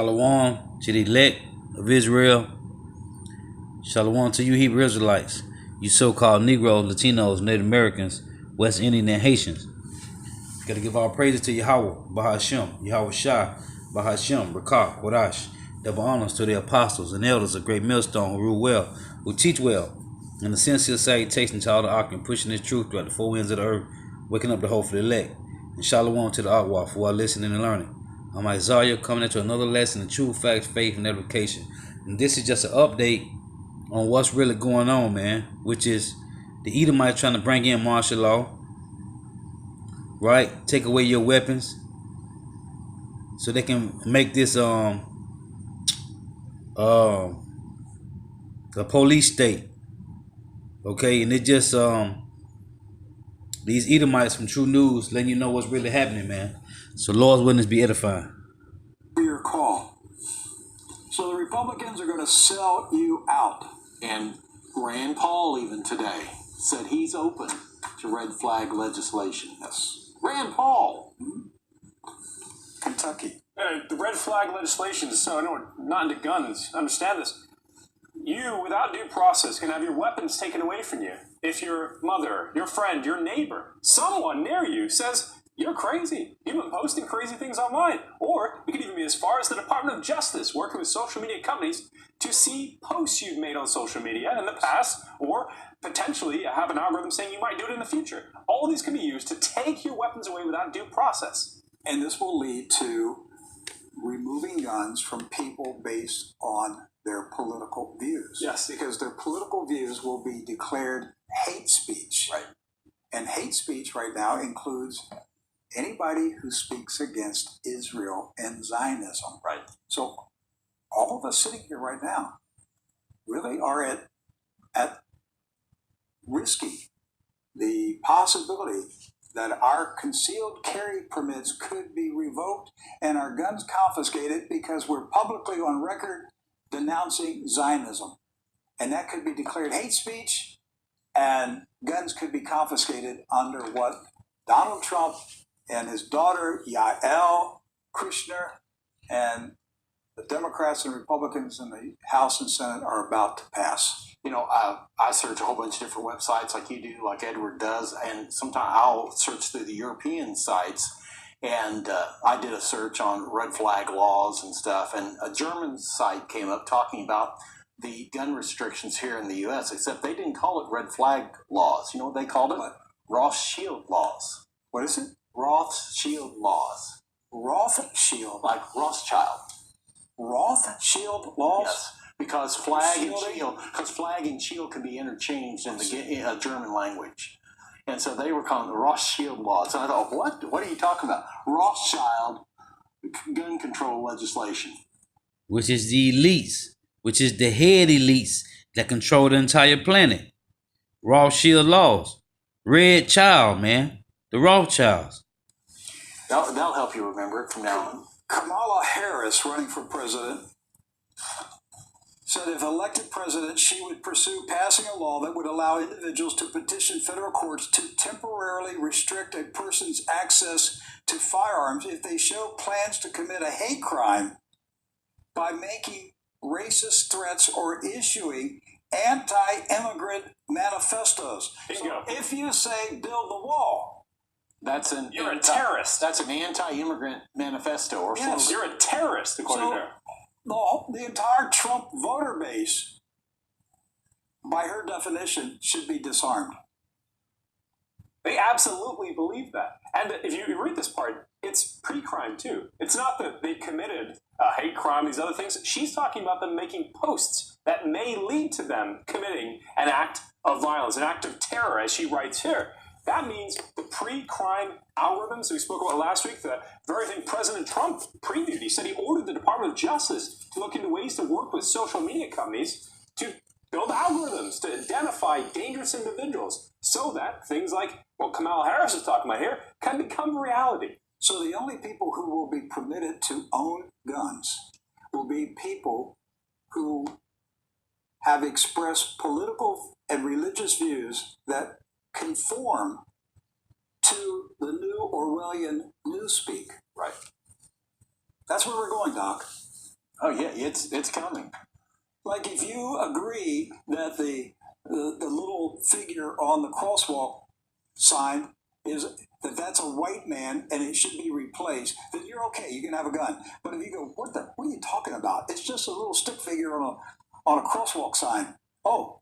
Shalom to the elect of Israel. Shalom to you Hebrew Israelites, you so-called Negroes, Latinos, Native Americans, West Indian, and Haitians. Gotta give all praises to Yahweh, Bahashem, Yahweh Shah, Bahashem, Rakah, Kodash. Double honors to the apostles and elders of Great Millstone who rule well, who teach well, and a sincere salutation to all the Akim, pushing this truth throughout the four winds of the earth, waking up the hope for the elect. And shalom to the Akwa who are listening and learning. I'm Isaiah coming into another lesson of true facts, faith, and edification. And this is just an update on what's really going on, man, which is the Edomites trying to bring in martial law, right? Take away your weapons so they can make this a police state. Okay, and it just these Edomites from True News letting you know what's really happening, man. So Lord's witness be edifying. Your call. So the Republicans are going to sell you out. And Rand Paul even today said he's open to red flag legislation. Yes. Rand Paul. Kentucky. The red flag legislation, so I know we're not into guns, understand this. You, without due process, can have your weapons taken away from you if your mother, your friend, your neighbor, someone near you says, you're crazy. You've been posting crazy things online. Or it could even be as far as the Department of Justice working with social media companies to see posts you've made on social media in the past, or potentially have an algorithm saying you might do it in the future. All of these can be used to take your weapons away without due process. And this will lead to removing guns from people based on their political views. Yes. Because their political views will be declared hate speech. Right. And hate speech right now includes anybody who speaks against Israel and Zionism. Right. So all of us sitting here right now really are at risky the possibility that our concealed carry permits could be revoked and our guns confiscated because we're publicly on record denouncing Zionism. And that could be declared hate speech, and guns could be confiscated under what Donald Trump and his daughter, Yael Kushner, and the Democrats and Republicans in the House and Senate are about to pass. You know, I search a whole bunch of different websites like you do, like Edward does, and sometimes I'll search through the European sites. And I did a search on red flag laws and stuff, and a German site came up talking about the gun restrictions here in the U.S., except they didn't call it red flag laws. You know what they called it? Rothschild laws. What is it? Rothschild laws. Rothschild. Like Rothschild. Rothschild laws? Yes. Because flag and shield can be interchanged in the German language. And so they were calling the Rothschild laws. And I thought, what are you talking about? Rothschild gun control legislation. Which is the elites, which is the head elites that control the entire planet. Rothschild laws. Red child, man. The Rothschilds. That'll help you remember it from now on. Kamala Harris, running for president, said if elected president, she would pursue passing a law that would allow individuals to petition federal courts to temporarily restrict a person's access to firearms if they show plans to commit a hate crime by making racist threats or issuing anti-immigrant manifestos. So if you say build the wall, you're a terrorist. That's an anti-immigrant manifesto or yes. slogan. You're a terrorist, according to her. The entire Trump voter base, by her definition, should be disarmed. They absolutely believe that. And if you read this part, it's pre-crime too. It's not that they committed a hate crime, these other things. She's talking about them making posts that may lead to them committing an act of violence, an act of terror, as she writes here. That means the pre-crime algorithms we spoke about last week, the very thing President Trump previewed. He said he ordered the Department of Justice to look into ways to work with social media companies to build algorithms to identify dangerous individuals so that things like what Kamala Harris is talking about here can become reality. So the only people who will be permitted to own guns will be people who have expressed political and religious views that conform to the new Orwellian newspeak. Right. That's where we're going, Doc. Oh yeah, it's coming. Like if you agree that the little figure on the crosswalk sign is that's a white man and it should be replaced, then you're okay. You can have a gun. But if you go, what are you talking about? It's just a little stick figure on a crosswalk sign. Oh,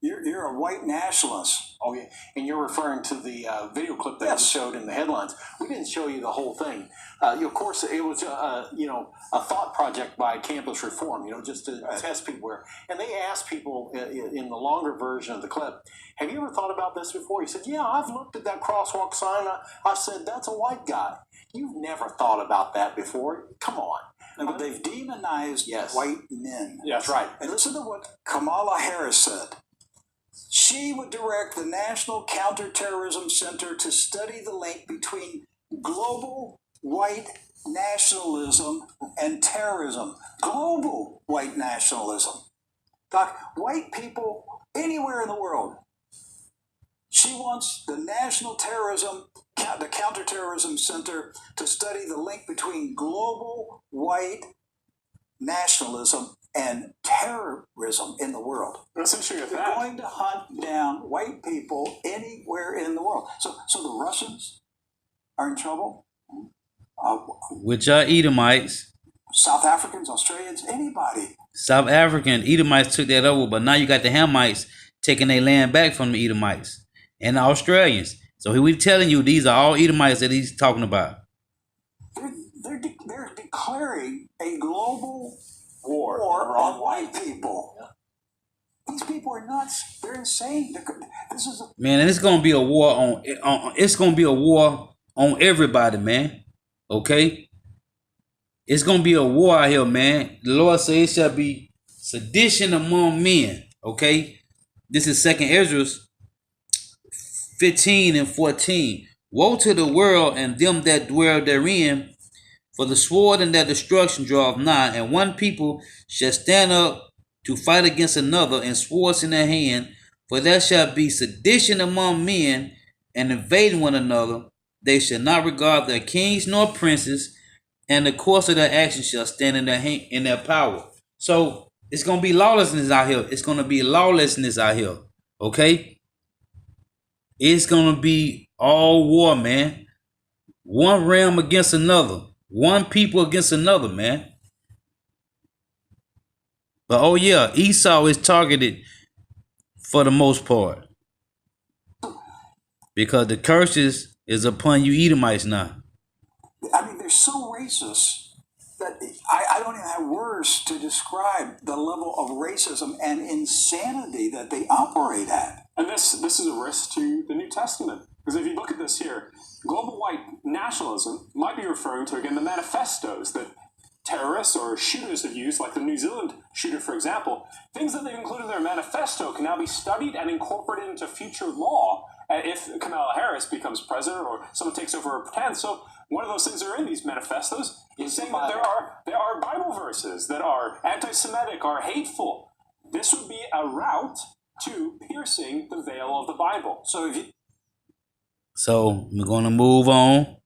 you're a white nationalist. Oh yeah, and you're referring to the video clip that Yes. we showed in the headlines. We didn't show you the whole thing. Of course, it was a thought project by Campus Reform. Just to test people. And they asked people in the longer version of the clip, "Have you ever thought about this before?" He said, "Yeah, I've looked at that crosswalk sign. I said that's a white guy. You've never thought about that before? Come on." But they've demonized white men. Yes, right. And listen to what Kamala Harris said. She would direct the National Counterterrorism Center to study the link between global white nationalism and terrorism. Global white nationalism. Doc, white people anywhere in the world. She wants the the Counterterrorism Center to study the link between global white nationalism and terrorism in the world. What's interesting with They're that? going to hunt down white people anywhere in the world. So the Russians are in trouble. Which are Edomites. South Africans, Australians, anybody. South African Edomites took that over, but now you got the Hamites taking their land back from the Edomites and the Australians. So we're telling you, these are all Edomites that he's talking about. They're declaring a global war on white people. Yeah. These people are nuts. They're insane. This is Man, and it's gonna be a war on. It's gonna be a war on everybody, man. Okay. It's gonna be a war out here, man. The Lord says it shall be sedition among men. Okay. This is 2 Ezra 15 and 14. Woe to the world and them that dwell therein, for the sword and their destruction draweth nigh, and one people shall stand up to fight against another, and swords in their hand, for there shall be sedition among men, and invading one another. They shall not regard their kings nor princes, and the course of their actions shall stand in their power. So it's gonna be lawlessness out here. It's gonna be lawlessness out here. Okay? It's gonna be all war, man. One realm against another. One people against another, man. But oh yeah, Esau is targeted for the most part, because the curses is upon you Edomites now. I mean, they're so racist that I don't even have words to describe the level of racism and insanity that they operate at. And this is a risk to the New Testament. Because if you look at this here, global white nationalism might be referring to, again, the manifestos that terrorists or shooters have used, like the New Zealand shooter, for example. Things that they've included in their manifesto can now be studied and incorporated into future law if Kamala Harris becomes president or someone takes over or pretends. So one of those things that are in these manifestos is saying that there are Bible verses that are anti-Semitic, are hateful. This would be a route to piercing the veil of the Bible. So we're gonna move on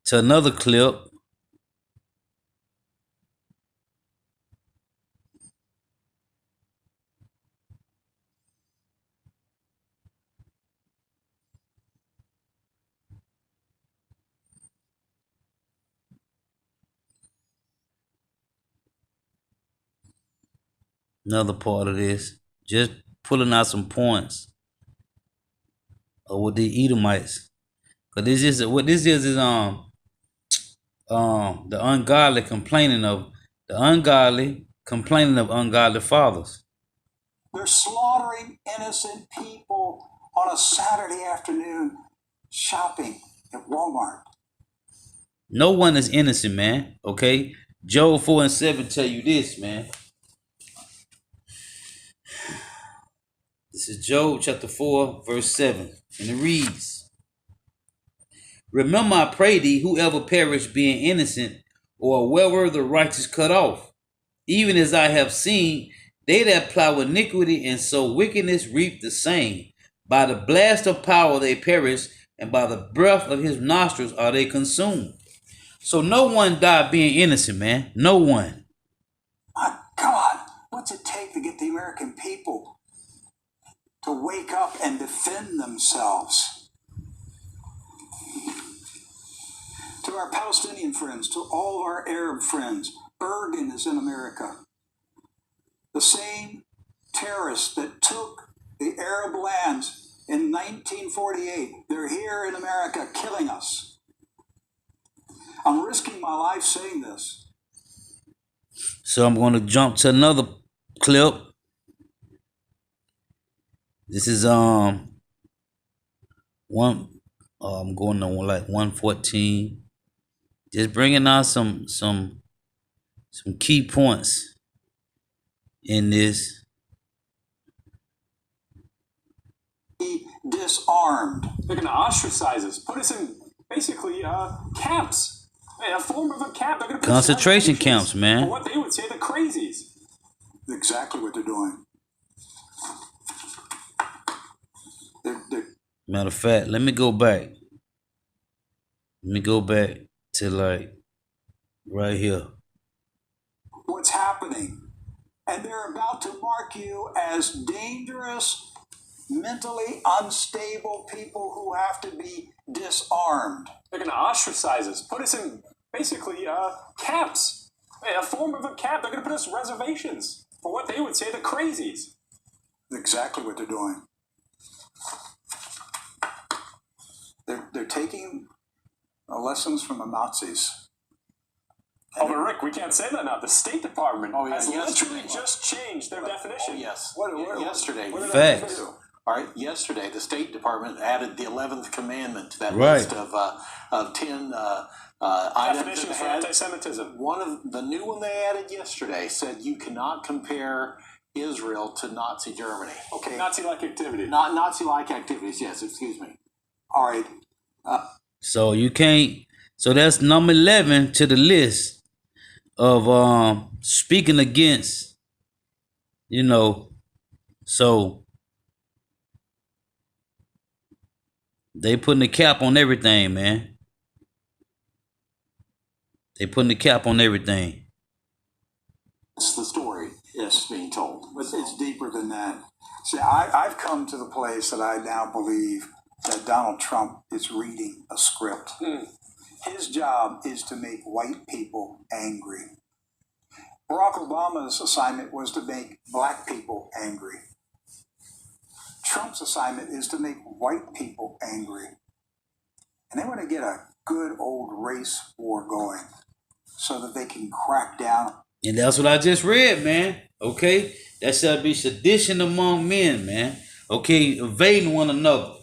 to another clip. Another part of this, just pulling out some points with the Edomites, because this is what this is the ungodly complaining of ungodly fathers. They're slaughtering innocent people on a Saturday afternoon shopping at Walmart. No one is innocent, man. Okay, Job 4 and 7 tell you this, man. This is Job chapter 4, verse 7. And it reads, Remember, I pray thee, whoever perished being innocent, or wherever the righteous cut off. Even as I have seen, they that plow iniquity and sow wickedness reap the same. By the blast of power they perish, and by the breath of his nostrils are they consumed. So no one died being innocent, man. No one. American people to wake up and defend themselves. To our Palestinian friends, to all our Arab friends, Bergen is in America. The same terrorists that took the Arab lands in 1948, they're here in America killing us. I'm risking my life saying this. So I'm going to jump to another clip. This is I'm going on like 114. Just bringing out some key points in this. Be disarmed. They're going to ostracize us, put us in basically camps, a form of a camp. They're going to put Concentration us camps, man. For what they would say the crazies. Exactly what they're doing. Matter of fact, let me go back. Let me go back to like right here. What's happening? And they're about to mark you as dangerous, mentally unstable people who have to be disarmed. They're going to ostracize us, put us in basically camps, a form of a camp. They're going to put us in reservations for what they would say the crazies. Exactly what they're doing. They're taking lessons from the Nazis. Oh, but Rick, we can't say that now. The State Department has literally yesterday. just changed their definition. Oh, yes. Yesterday. What did Facts. they do? All right, yesterday the State Department added the 11th commandment to that Right. list of 10 items Definitions that for had. anti-Semitism. One of the new one they added yesterday said you cannot compare Israel to Nazi Germany. Okay. Nazi-like activity. Not Nazi-like activities. Yes, excuse me. All right. So you can't. So that's number 11 to the list of speaking against. So they putting a cap on everything, man. They putting a cap on everything. It's the story. Yes. Being told. But it's deeper than that. See, I've come to the place that I now believe that Donald Trump is reading a script. His job is to make white people angry. Barack Obama's assignment was to make black people angry. Trump's assignment is to make white people angry. And they want to get a good old race war going so that they can crack down. And that's what I just read, man. Okay? That shall be sedition among men, man. Okay? Evading one another.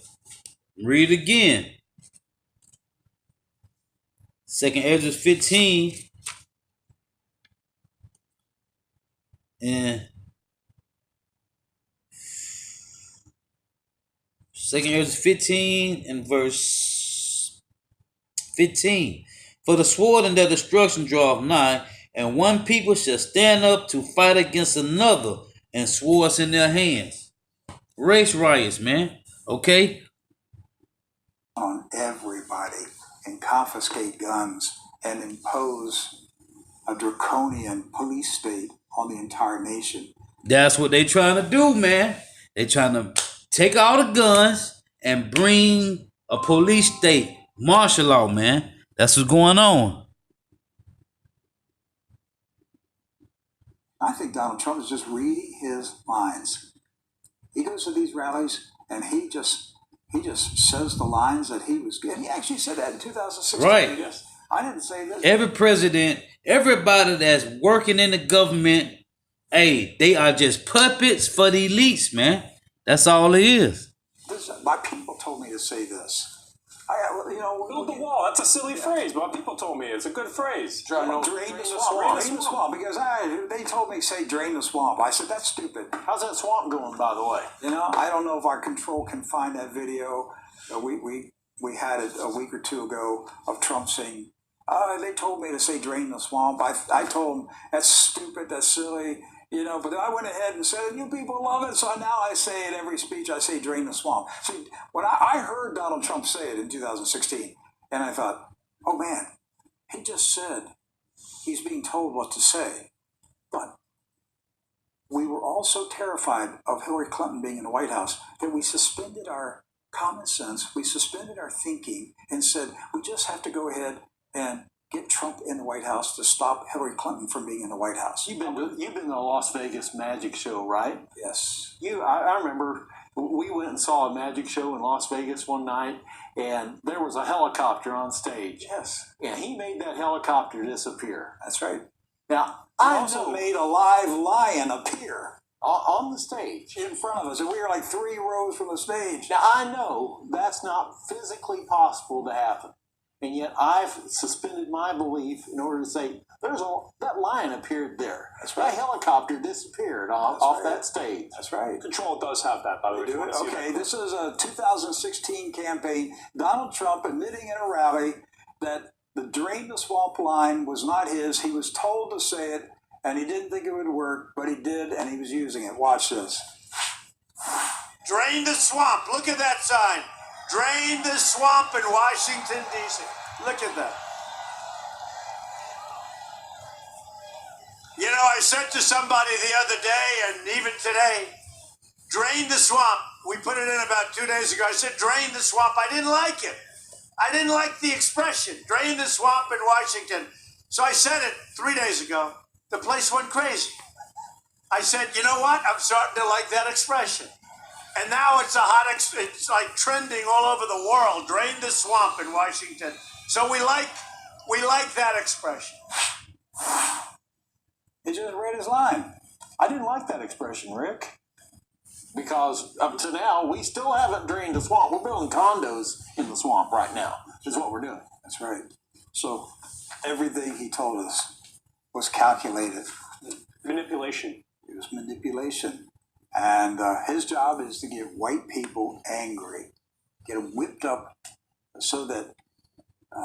Read it again. 2nd Ezra 15. And 2nd Ezra 15 and verse 15. For the sword and their destruction draweth nigh, and one people shall stand up to fight against another, and swords in their hands. Race riots, man. Okay? On everybody and confiscate guns and impose a draconian police state on the entire nation. That's what they trying to do, man. They trying to take all the guns and bring a police state, martial law, man. That's what's going on. I think Donald Trump is just reading his lines. He goes to these rallies and he just says the lines that he was. And he actually said that in 2016. Right. Yes. I didn't say this. Every president, everybody that's working in the government, hey, they are just puppets for the elites, man. That's all it is. My people told me to say this. Build the wall. That's a silly phrase, but people told me it's a good phrase. Drain the swamp. Because they told me say drain the swamp. I said that's stupid. How's that swamp going, by the way? I don't know if our control can find that video. We had it a week or two ago of Trump saying, they told me to say drain the swamp. I told him that's stupid, that's silly. But I went ahead and said, you people love it, so now I say in every speech, I say drain the swamp. See, when I heard Donald Trump say it in 2016, and I thought, oh man, he just said he's being told what to say. But we were all so terrified of Hillary Clinton being in the White House that we suspended our common sense, we suspended our thinking, and said we just have to go ahead and get Trump in the White House to stop Hillary Clinton from being in the White House. You've been to the Las Vegas magic show, right? Yes. I remember we went and saw a magic show in Las Vegas one night, and there was a helicopter on stage. Yes. And he made that helicopter disappear. That's right. Now, He I also know made a live lion appear on the stage. in front of us, and we were like 3 rows from the stage. Now, I know that's not physically possible to happen. And yet I've suspended my belief in order to say, that lion appeared there. That's right. That helicopter disappeared off that stage. That's right. Control does have that, by the way. Do it? Okay, this is a 2016 campaign. Donald Trump admitting in a rally that the drain the swamp line was not his. He was told to say it, and he didn't think it would work, but he did, and he was using it. Watch this. Drain the swamp. Look at that sign. Drain the swamp in Washington, D.C. Look at that. You know, I said to somebody the other day, and even today, drain the swamp. We put it in about 2 days ago. I said, drain the swamp. I didn't like it. I didn't like the expression, drain the swamp in Washington. So I said it 3 days ago. The place went crazy. I said, you know what? I'm starting to like that expression. And now it's it's like trending all over the world. Drain the swamp in Washington. So we like that expression. He just read his line. I didn't like that expression, Rick, because up to now, we still haven't drained the swamp. We're building condos in the swamp right now, is what we're doing. That's right. So everything he told us was calculated. Manipulation. It was manipulation. And his job is to get white people angry, get them whipped up so that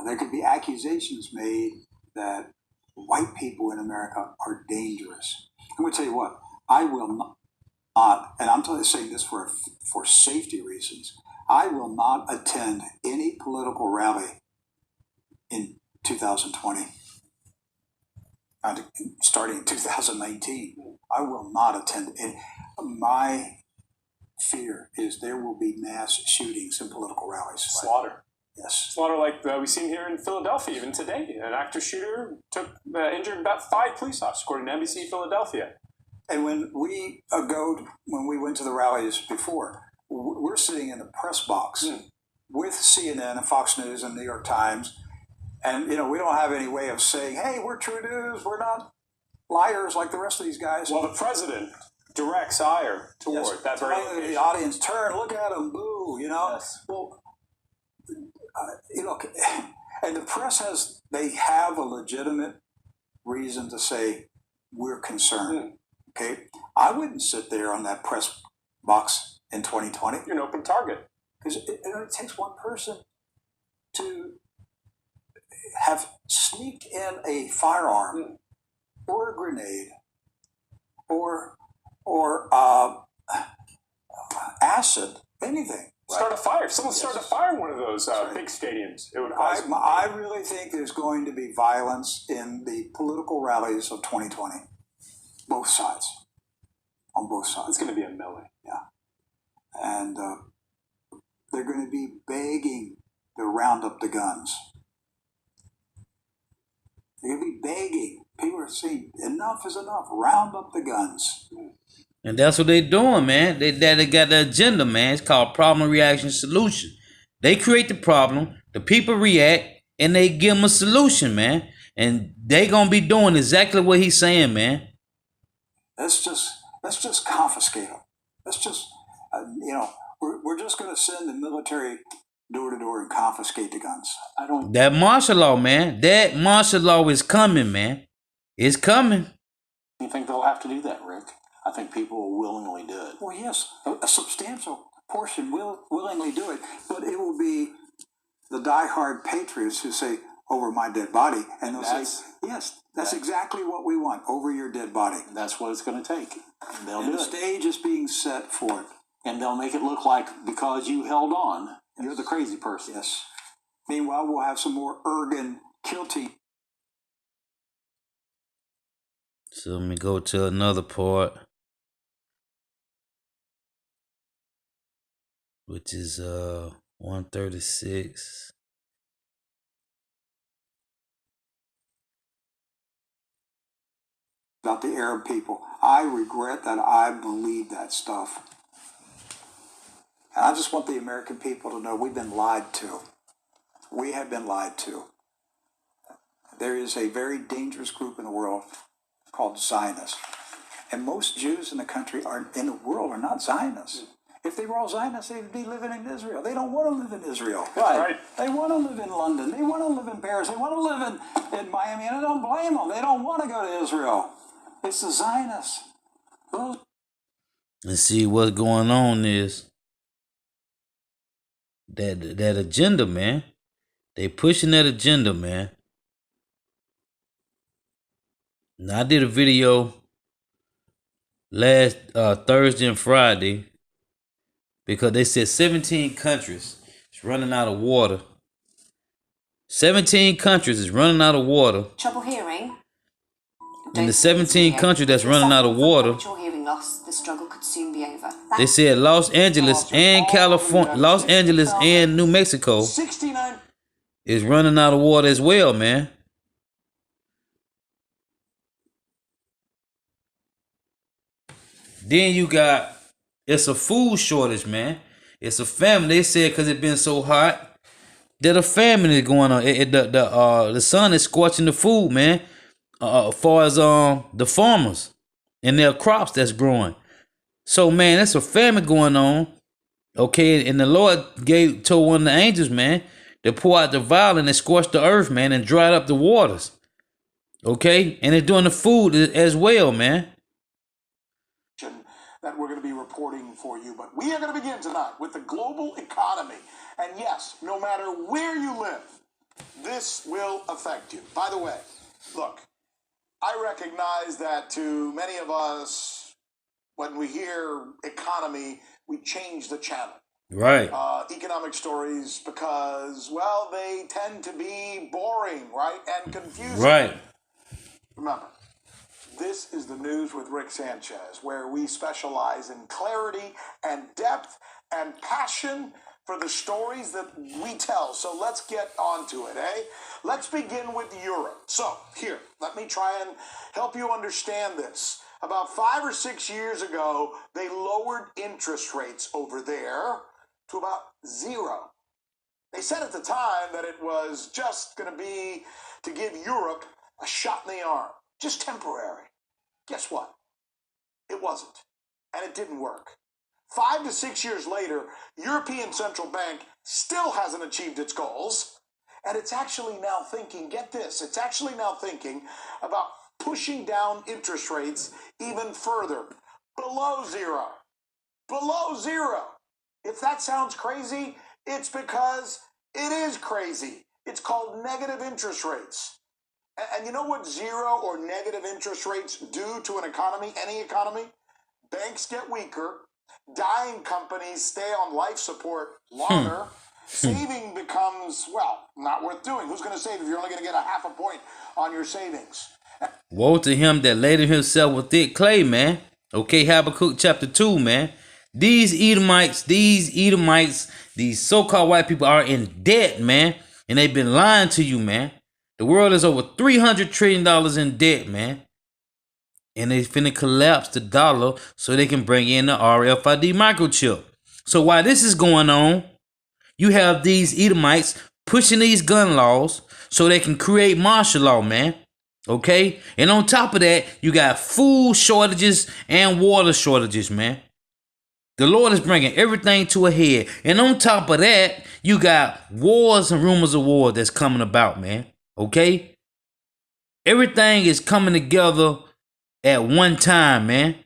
there could be accusations made that white people in America are dangerous. I'm going to tell you what, I will not, and I'm saying this for safety reasons, I will not attend any political rally in 2020. Starting in 2019, I will not attend any. My fear is there will be mass shootings in political rallies. Slaughter. Yes. Slaughter like we've seen here in Philadelphia, even today. An active shooter injured about 5 police officers, according to NBC Philadelphia. And when we went to the rallies before, we're sitting in the press box with CNN and Fox News and New York Times. And, we don't have any way of saying, hey, we're true news. We're not liars like the rest of these guys. Well, the president directs ire toward that very location. The audience turn, look at them, boo, Yes. Well, and the press they have a legitimate reason to say we're concerned. Okay, I wouldn't sit there on that press box in 2020. You're an open target. Because it takes one person to have sneaked in a firearm or a grenade or acid, anything. Start a fire. If someone started a fire in one of those big stadiums, it would cause... I really think there's going to be violence in the political rallies of 2020. Both sides. On both sides. It's going to be a melee. Yeah. And they're going to be begging to round up the guns. They're going to be begging. People are saying, enough is enough. Round up the guns. And that's what they doing, man. They got the agenda, man. It's called problem, reaction, solution. They create the problem, the people react, and they give them a solution, man. And they gonna be doing exactly what he's saying, man. Let's just confiscate them. Let's just, we're just going to send the military door to door and confiscate the guns. That martial law, man. That martial law is coming, man. It's coming. You think they'll have to do that, Rick? I think people will willingly do it. Well, yes, a substantial portion will willingly do it, but it will be the diehard patriots who say, over my dead body, and they'll say, yes, that's exactly what we want, over your dead body. That's what it's going to take. They'll And do the it. stage is being set for it. And they'll make it look like because you held on, you're the crazy person. Yes. Meanwhile, we'll have some more Ergen kill team. So let me go to another part. which is 136. About the Arab people. I regret that I believe that stuff. And I just want the American people to know we've been lied to. We have been lied to. There is a very dangerous group in the world called Zionists. And most Jews in the country in the world are not Zionists. If they were all Zionists, they'd be living in Israel. They don't want to live in Israel. Right. They want to live in London. They want to live in Paris. They want to live in Miami. And I don't blame them. They don't want to go to Israel. It's the Zionists. And see what's going on is that agenda, man. They pushing that agenda, man. Now I did a video last Thursday and Friday because they said 17 countries is running out of water. 17 countries is running out of water. Trouble hearing? In the 17 countries that's running out of water, hearing loss, the struggle could soon be over. they said Los Angeles and California, Los Angeles and New Mexico 69. is running out of water as well, man. Then you got, it's a food shortage, man. It's a famine. They said because it's been so hot that a famine is going on. The sun is scorching the food, man. As far as the farmers and their crops that's growing. So, man, that's a famine going on. Okay, and the Lord told one of the angels, man, to pour out the vial and scorch the earth, man, and dried up the waters. Okay, and it's doing the food as well, man. That we're going to be reporting for you. But we are going to begin tonight with the global economy. And yes, no matter where you live, this will affect you. By the way, look, I recognize that to many of us, when we hear economy, we change the channel. Right. Economic stories because, well, they tend to be boring, right, and confusing. Right. Remember, this is the News with Rick Sanchez, where we specialize in clarity and depth and passion for the stories that we tell. So let's get on to it, eh? Let's begin with Europe. So here, let me try and help you understand this. About 5 or 6 years ago, they lowered interest rates over there to about 0. They said at the time that it was just going to be to give Europe a shot in the arm, just temporary. Guess what? It wasn't, and it didn't work. 5 to 6 years later, European Central Bank still hasn't achieved its goals, and it's actually now thinking, get this, it's actually now thinking about pushing down interest rates even further, below 0. Below 0. If that sounds crazy, it's because it is crazy. It's called negative interest rates. And you know what 0 or negative interest rates do to an economy, any economy? Banks get weaker, dying companies stay on life support longer, saving becomes, well, not worth doing. Who's going to save if you're only going to get a half a point on your savings? Woe to him that laden himself with thick clay, man. Okay, Habakkuk chapter 2, man. These Edomites, these so-called white people are in debt, man. And they've been lying to you, man. The world is over $300 trillion in debt, man. And they finna collapse the dollar so they can bring in the RFID microchip. So while this is going on, you have these Edomites pushing these gun laws so they can create martial law, man. Okay? And on top of that, you got food shortages and water shortages, man. The Lord is bringing everything to a head. And on top of that, you got wars and rumors of war that's coming about, man. Okay? Everything is coming together at one time, man.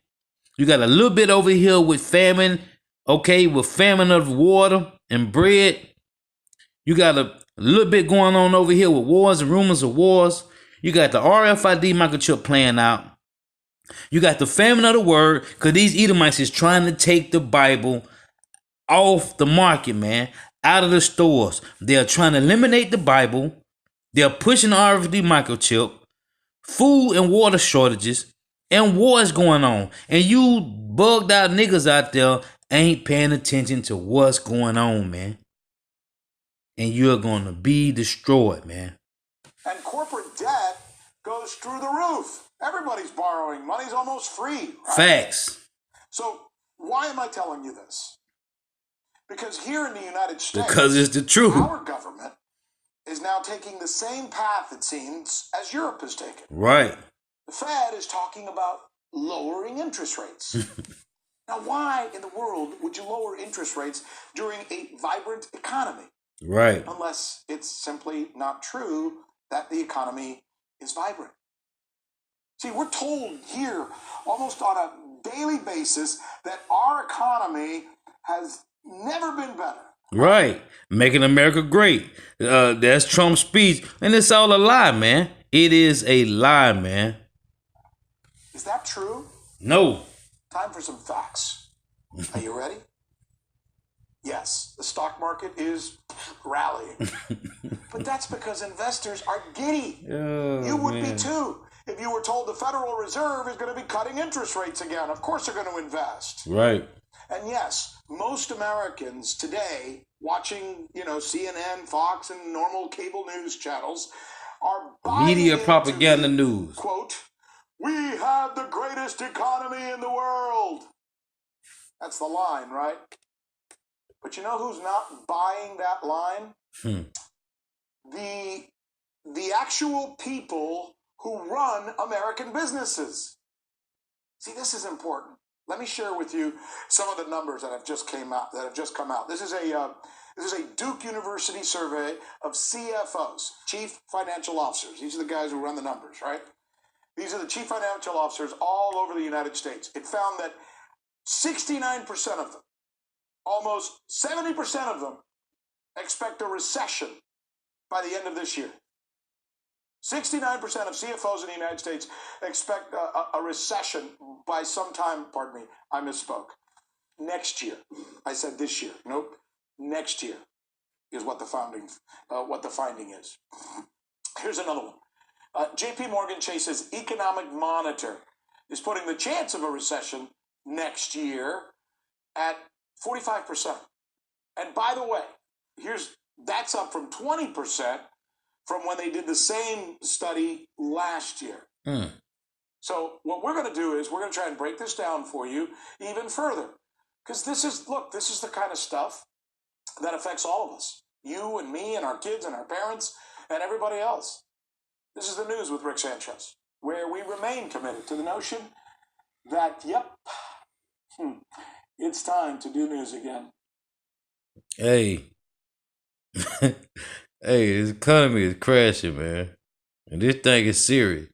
You got a little bit over here with famine, okay, with famine of water and bread. You got a little bit going on over here with wars and rumors of wars. You got the RFID microchip playing out. You got the famine of the word, because these Edomites is trying to take the Bible off the market, man, out of the stores. They're trying to eliminate the Bible. They're pushing the RFID microchip, food and water shortages, and wars going on. And you bugged out niggas out there ain't paying attention to what's going on, man. And you're going to be destroyed, man. And corporate debt goes through the roof. Everybody's borrowing. Money's almost free. Right? Facts. So why am I telling you this? Because here in the United States, Because it's the truth. our government is now taking the same path, it seems, as Europe has taken. Right. The Fed is talking about lowering interest rates. Now, why in the world would you lower interest rates during a vibrant economy? Right. Unless it's simply not true that the economy is vibrant. See, we're told here almost on a daily basis that our economy has never been better. Right. Making America great. That's Trump's speech. And it's all a lie, man. It is a lie, man. Is that true? No. Time for some facts. Are you ready? Yes, the stock market is rallying. But that's because investors are giddy. Oh, You would man. be too if you were told the Federal Reserve is going to be cutting interest rates again. Of course they're going to invest. Right. And yes, most Americans today watching, CNN, Fox, and normal cable news channels are buying Media into propaganda the, news. quote, "We have the greatest economy in the world." That's the line, right? But you know who's not buying that line? The actual people who run American businesses. See, this is important. Let me share with you some of the numbers that have just come out. This is a Duke University survey of CFOs, Chief Financial Officers. These are the guys who run the numbers, right? These are the chief financial officers all over the United States. It found that 69% of them, almost 70% of them, expect a recession by the end of this year. 69% of CFOs in the United States expect a recession by sometime, pardon me, I misspoke. Next year. I said this year. Nope. Next year is what the finding is. Here's another one. JP Morgan Chase's Economic Monitor is putting the chance of a recession next year at 45%. And by the way, that's up from 20% from when they did the same study last year. So what we're going to do is we're going to try and break this down for you even further. Because this is the kind of stuff that affects all of us. You and me and our kids and our parents and everybody else. This is the news with Rick Sanchez, where we remain committed to the notion that, it's time to do news again. Hey. Hey, this economy is crashing, man. And this thing is serious.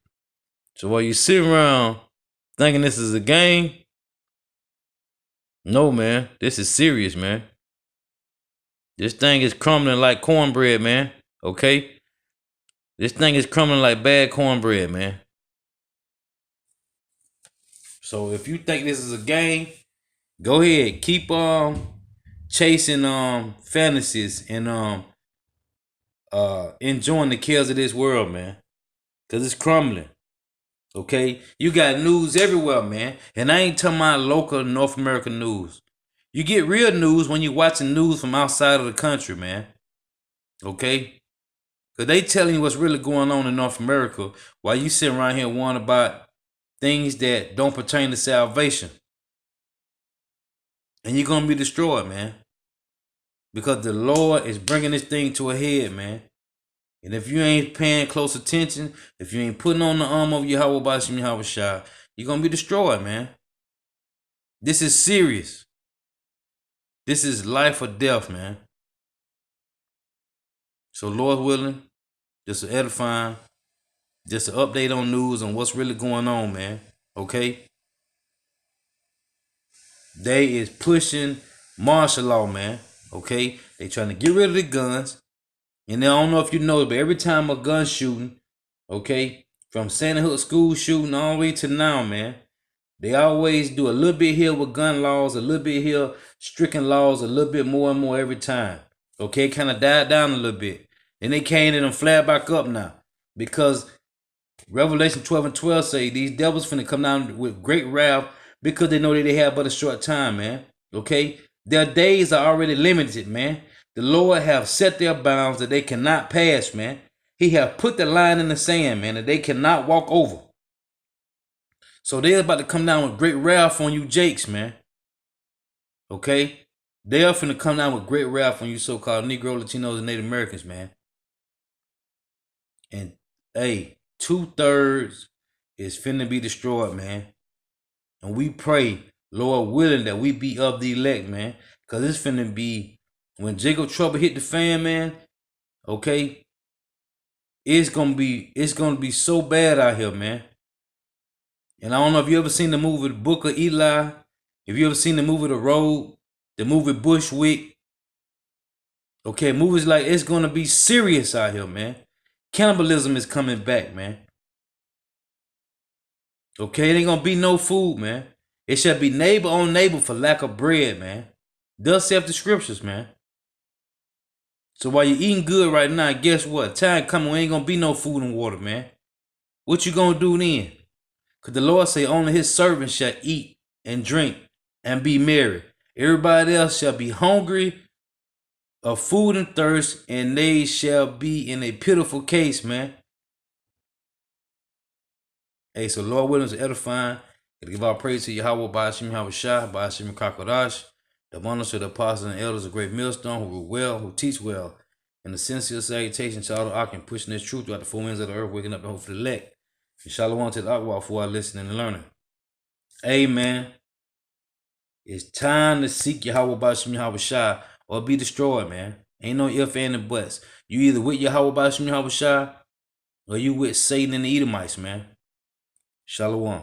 So while you sit around thinking this is a game, no, man. This is serious, man. This thing is crumbling like cornbread, man. Okay? This thing is crumbling like bad cornbread, man. So if you think this is a game, go ahead. Keep chasing fantasies and enjoying the cares of this world, man. Cause it's crumbling. Okay? You got news everywhere, man. And I ain't talking about local North American news. You get real news when you're watching news from outside of the country, man. Okay? Cause they telling you what's really going on in North America while you sitting around here wondering about things that don't pertain to salvation. And you're gonna be destroyed, man. Because the Lord is bringing this thing to a head, man. And if you ain't paying close attention, if you ain't putting on the arm of Yahweh Bashim Yahweh Shah, you're going to be destroyed, man. This is serious. This is life or death, man. So Lord willing, just an edifying, just an update on news on what's really going on, man. Okay? They is pushing martial law, man. Okay? They trying to get rid of the guns. And I don't know if you know, but every time a gun shooting, okay, from Sandy Hook school shooting all the way to now, man, they always do a little bit here with gun laws, a little bit here, stricken laws, a little bit more and more every time. Okay, kind of died down a little bit. And they came in and flared back up now. Because Revelation 12 and 12 say these devils finna come down with great wrath because they know that they have but a short time, man. Okay? Their days are already limited, man. The Lord have set their bounds that they cannot pass, man. He have put the line in the sand, man, that they cannot walk over. So they're about to come down with great wrath on you Jakes, man. Okay? They're finna come down with great wrath on you so-called Negro, Latinos, and Native Americans, man. And, hey, 2/3 is finna be destroyed, man. And we pray, Lord willing, that we be of the elect, man. Because it's finna be, when Jacob trouble hit the fan, man, okay, it's gonna be so bad out here, man. And I don't know if you ever seen the movie The Book of Eli. If you ever seen the movie The Road, the movie Bushwick. Okay, movies like it's gonna be serious out here, man. Cannibalism is coming back, man. Okay, it ain't gonna be no food, man. It shall be neighbor on neighbor for lack of bread, man. Thus saith the scriptures, man. So while you're eating good right now, guess what? Time coming, we ain't gonna be no food and water, man. What you gonna do then? Cause the Lord say only his servants shall eat and drink and be merry. Everybody else shall be hungry of food and thirst, and they shall be in a pitiful case, man. Hey, so Lord willing is edifying. Gotta give our praise to Yahweh, Ba'ashim Yahushua, Ba'ashim Kakodash, the abundance of the apostles and elders of great millstone, who rule well, who teach well, and the sincere salutation to all the Akim, pushing this truth throughout the four winds of the earth, waking up the hope for the elect. And shalom to the Akwa for our listening and learning. Amen. It's time to seek Yahweh, Ba'ashim Yahushua, or be destroyed, man. Ain't no if, and, and buts. You either with Yahweh, Ba'ashim Yahushua, or you with Satan and the Edomites, man. Shalom.